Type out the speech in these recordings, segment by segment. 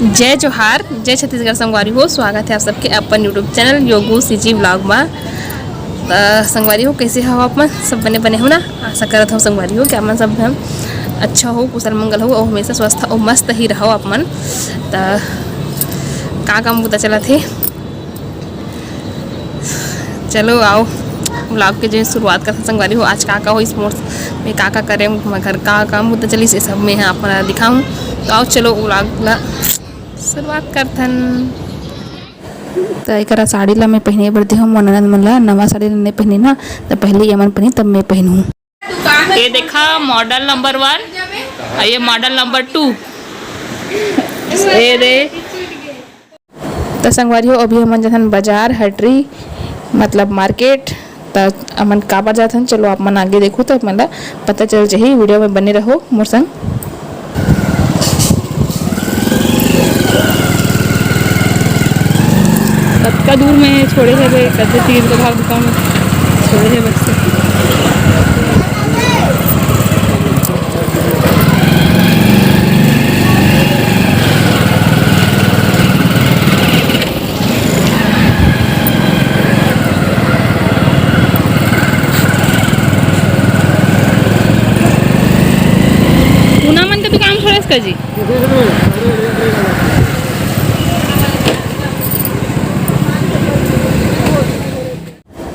जय जोहार, जय छत्तीसगढ़ संगवारी हो। स्वागत है आप सबके अपन यूट्यूब चैनल योगू सीजी ब्लॉग में। संगवारी हो कैसे हो आप मन? सब बने बने हो ना? आशा करत हो संगवारी हो क्या मन सब हम अच्छा हो, कुशल मंगल हो और हमेशा स्वस्थ और मस्त ही रहो आप मन। का काम बुता चला थे, चलो आओ ब्लॉग के जो शुरुआत करते संगवारी हो। आज का हो इस मोड़ में का करें, घर का काम बुता चली से सब में आप मन दिखाऊँ। तो आओ चलो ब्लॉग ला शुरुआत करथन। तो एक साड़ी ला मैं पहने बर दे हूँ। ननद मन ला नवा साड़ी नहीं पहनी ना, तो पहले ये मन पहनी तब मैं पहनूँ। ये देखा मॉडल नंबर 1 और ये मॉडल नंबर 2। ये दे तो संगवारी हो अभी हमन जाथन बाजार हटरी मतलब मार्केट। तो अमन का बार जाथन, चलो आप मन आगे देखो तो मतलब पता चल जाही। वीडियो में बने रहो मोर संग। कतका दूर में छोड़े है भाई, कतके तीर का भाग दुकान छोड़े है बस से। पूना मन का दुकान छोड़े इसका जी।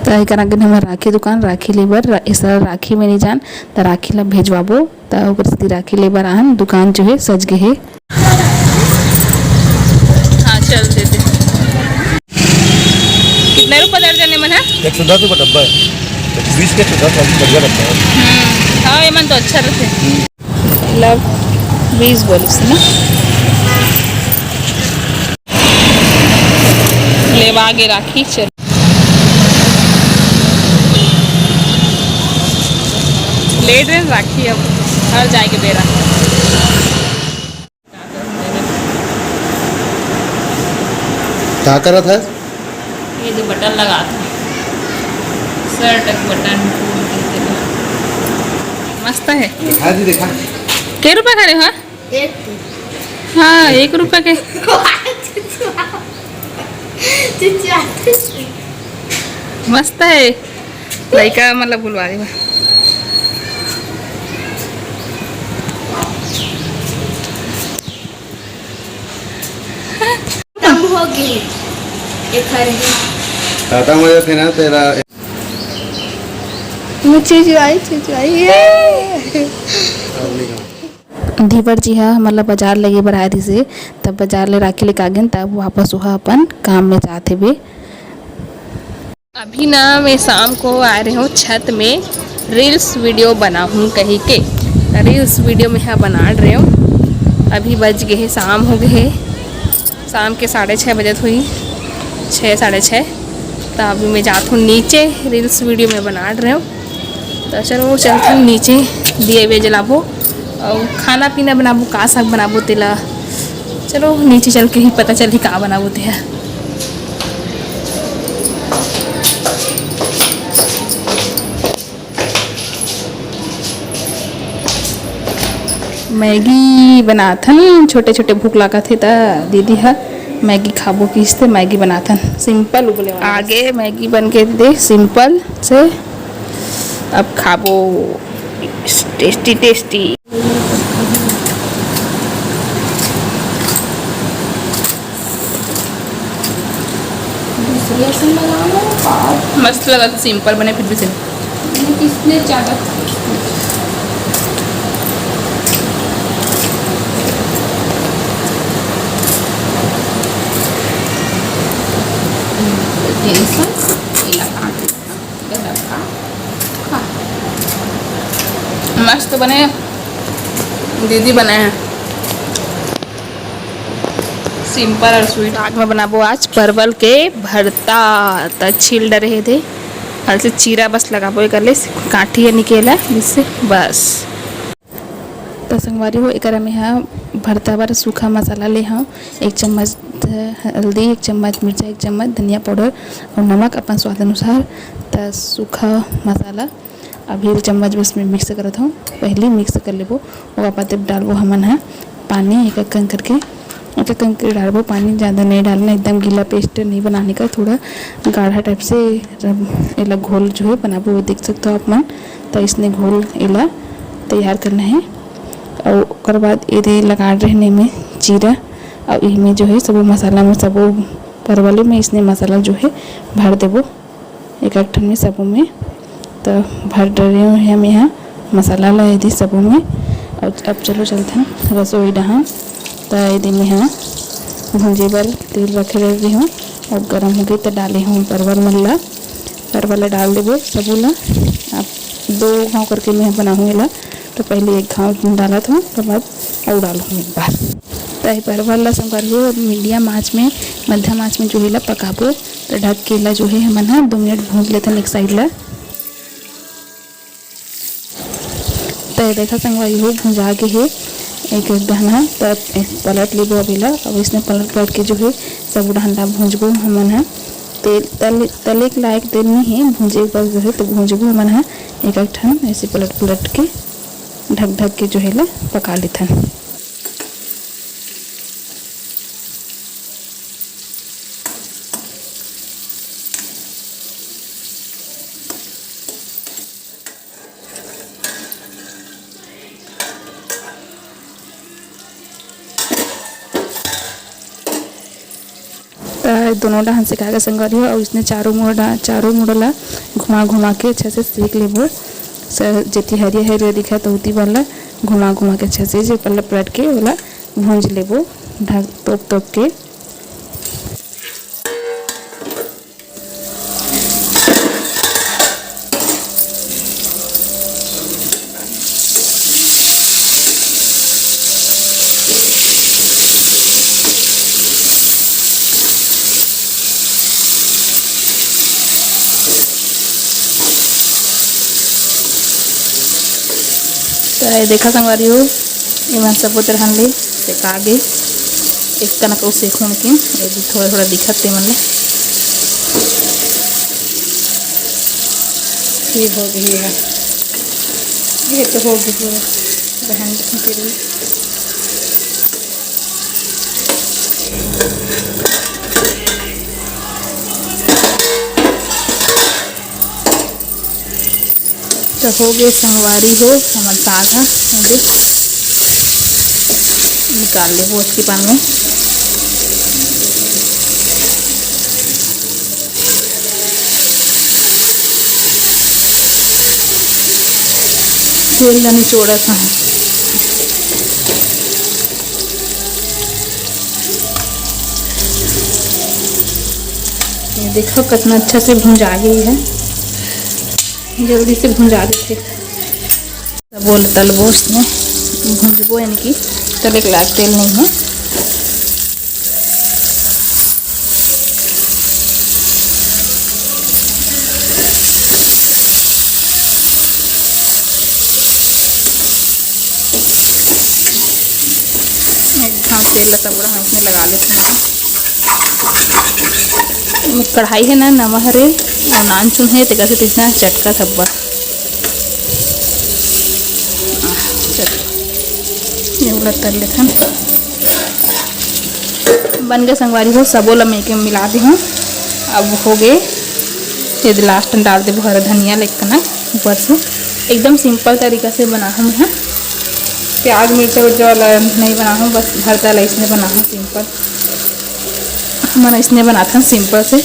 तो करा के हमारे राखी दुकान राखी लेबर इस राखी में नहीं जान तो राखी ला भेजवाबो। तो राखी लेबर आन दुकान जो है सज गए है। हाँ चल देते। कितने रुपए दर्जन है मन है? 110 रुपये डब्बा है, 20 के 110 बढ़िया लगता है। हाँ ये मन तो अच्छा रहते। लव 20 बोलिस ना लेवा आगे राखी चल। लेट रहे राखी अब हर जाएगी बेरा। क्या कर रहा था? ये जो बटन लगा था शर्ट बटन मस्त है। दिखा जी दिखा। क्या रुपए करे हो? हाँ 1 रुपए के। मस्त है लड़का मतलब बुलवारी में। टाटा मुझे थे ना तेरा चीज आई धीवर जी हाँ मतलब बाजार लगे बर आए थी से, तब बाजार ले राखी लेके आ गए, तब वापस वह अपन काम में जाते हुए। अभी ना मैं शाम को आ रही हूँ छत में रील्स वीडियो बनाऊँ कहीं के। रील्स वीडियो में यहाँ बना रही हूँ। अभी बज गए शाम हो गए, शाम के 6:30 बजे हुई 6 साढ़े 6। तो अभी मैं जाती हूँ नीचे रील्स वीडियो में बना रहे हूँ। तो चलो चलती हूँ नीचे, दिए हुए जलाबो और खाना पीना बनाबो, का साग बनाबो तेला। चलो नीचे चल के ही पता चली का बनाबो ते है। मैगी बनाथन, छोटे छोटे भूख लगा थे तो दीदी है मैगी खाबो किसते मैगी बनाथन सिंपल उबले वाला। आगे मैगी बन के दे सिंपल से, अब खाबो टेस्टी टेस्टी। मस्त लगा, सिंपल बने फिर भी सिंपल किसने चाहा। मस्त बने, दीदी बनाए हैं सिंपल और स्वीट। आग में बनाबो आज परवल के भरता। तो छील डरे थे हल से चीरा बस लगाबो कर ले काठी है निकेला जिससे बस। तो संगवारी हो एक में हाँ भरता बार सूखा मसाला ले हाँ 1 चम्मच हल्दी, 1 चम्मच मिर्चा, 1 चम्मच धनिया पाउडर और नमक अपन स्वाद अनुसार। तो सूखा मसाला अभी 1 चम्मच बस में मिक्स करता हूँ, पहले मिक्स कर लेबो और आप तब डालबो हमन है पानी एक एक करके अच्छा कंकड़ी डालबो, पानी ज़्यादा नहीं डालना, एकदम गीला पेस्ट नहीं बनाने का, थोड़ा गाढ़ा टाइप से इला घोल जो है बनाबो। वो देख सकते हो आप मन। तो इसने घोल इला तैयार करना है। और ओकर बाद ये लगा रहने में जीरा और इसमें जो है सब मसाला में सब परवल में इसने मसाला जो है भर देबो एक एक ठन में सबों में। तो भर रहे हैं हम यहाँ मसाला ला यदि सबों में। और अब चलो चलते हैं रसोई डहाँ। तो यदि में यहाँ भूंजे बर तेल रखे रही हूँ और गर्म हो गई तो डाले हूँ परवल डाल देबो सबू ला। आप 2 घाव करके मैं बनाऊँ ला। तो पहले 1 घाव डाला था, उसके बाद और डालूँ एक बार। तो परवल ला संभालियो मीडियम आँच में, मध्यम आँच में जो है पकाबो। तो ढक के ला जो है हमन 2 मिनट भूंज लेते एक साइड ला। तो देखा संगवारी हो भुंजा के है एक डहना। तो पलट लेबो अभी ला। अब इसमें पलट के जो है सब डहना भूंजबो हमन है। तेल तले के लायक तेल नहीं है, भूंजे पर जो है तो भूंजबो हमन है एक एक ठन ऐसे पलट के ढक के जो है ला पका लेथन। दोनों डाहन से कागज संगवारी हो। और इसने चारों मुड़ा घुमा के अच्छे से सेक लेबो। जेती हरिया दिखा तो उती वाला घुमा के अच्छे से जे पलट के वाला भूंज लेबो ढक तोप के। तो ये देखा संगवारी हो इमन सब तरह ले सेका गे एक कनक सेकूँ लेकिन ये थोड़ा दिखत ते मन ले ठीक हो गई है। ये तो हो गई पूरा बहन के लिए। तो हो गए संगवारी हो हमारे साग है निकाल ले वो उसके पान में। तेल ला निचोड़ा था। ये देखो कितना अच्छा से भुंजा गई है, जल्दी से भुंजा देते। बोल तलबो इसमें भुंजबो यानी कि तले के लायक तेल नहीं है। एक घाव तेल सब हम इसमें लगा लेते हैं। कढ़ाई है ना नमक हरे और नान चुन है तेरा से तीसरा चटका थब्बा ये तल लेते बन गए संगवारी हो। सबो ला मैं मिला दी हूँ। अब हो गए ये लास्ट में डाल दे हरा धनिया लेकर ऊपर से। एकदम सिंपल तरीका से बना हूँ मैं। प्याज मिर्च वाला नहीं बना हूँ, बस भरता ला इसने बना हूँ सिंपल। मैंने इसने बना था सिंपल से।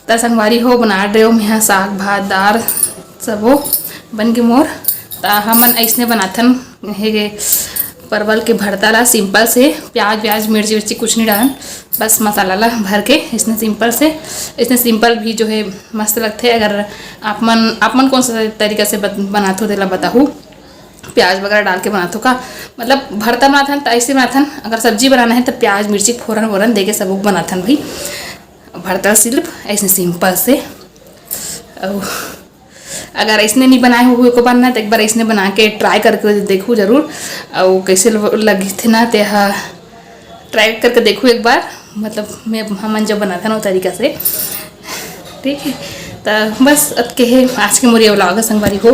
तो संगवारी हो बना रहे हो मैं साग भात दाल सबो बन के मोर। तो हमन ऐसने बनाथन है परवल के भरता ला सिंपल से। प्याज मिर्ची कुछ नहीं डालन, बस मसाला ला भर के इसने सिंपल से। इसने सिंपल भी जो है मस्त लगते। अगर आप मन कौन सा तरीका से बनाते हो तेला बताऊँ। प्याज वगैरह डाल के बनाते हो का मतलब भरता बनाथन तो ऐसे बनाथन। अगर सब्जी बनाना है तो प्याज मिर्ची फोरन वोरन दे के सब बनाथन भाई। भरता सिर्फ ऐसे सिंपल से। अगर इसने नहीं बनाए हुए को बनना तो एक बार इसने बना के ट्राई करके देखूँ जरूर। और कैसे लगी थे ना ते ट्राई करके देखूँ एक बार। मतलब मैं हमन जब बनाता ना वो तरीका से ठीक है। तो बस अब के है आज के मोरिया व्लॉग संगवारी हो।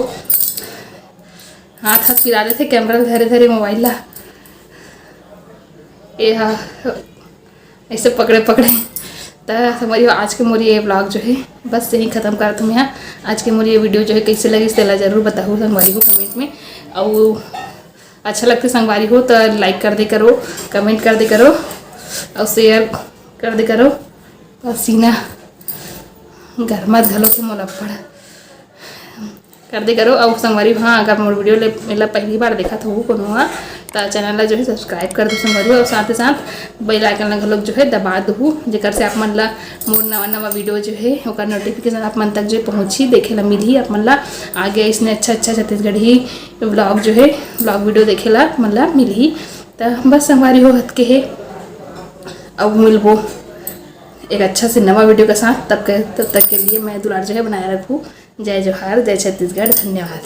हाथ हाथ पिरा रहे थे कैमरा धरे धरे मोबाइल ला ये हाँ ऐसे पकड़े पकड़े। तो हमारी आज के मोरी ये ब्लॉग जो है बस यहीं ख़त्म कर तुम यहाँ। आज के मोरी ये वीडियो जो है कैसे लगी इसला ज़रूर बताओ संगवारी को कमेंट में। और अच्छा लगता संगवारी हो तो लाइक कर दे करो, कमेंट कर दे करो और शेयर कर दे करो। और सीना घर मत घलो के मोला पड़ कर दे करो। और संगवारी हाँ अगर मोर वीडियो मतलब पहली बार देखा तो वो कोनो हाँ तो चैनल ला जो है सब्सक्राइब कर दो संगवारी। और साथ ही साथ बेल आइकन ला घलोक जो है दबा दो जेकर से आप मन ला मोर नवा नवा वीडियो जो है ओकर नोटिफिकेशन आप मन तक जो पहुँची देखे ला मिली आप मन ला आगे इसने अच्छा छत्तीसगढ़ी ब्लॉग जो है ब्लॉग वीडियो देखे ला मन ला मिली। तो बस संगवारी हो हत के है अब मिलबो एक अच्छा से नवा वीडियो के साथ। तब तक के लिए मैं दुलार जो है बनाए रखूँ। जय जोहार, जय छत्तीसगढ़, धन्यवाद।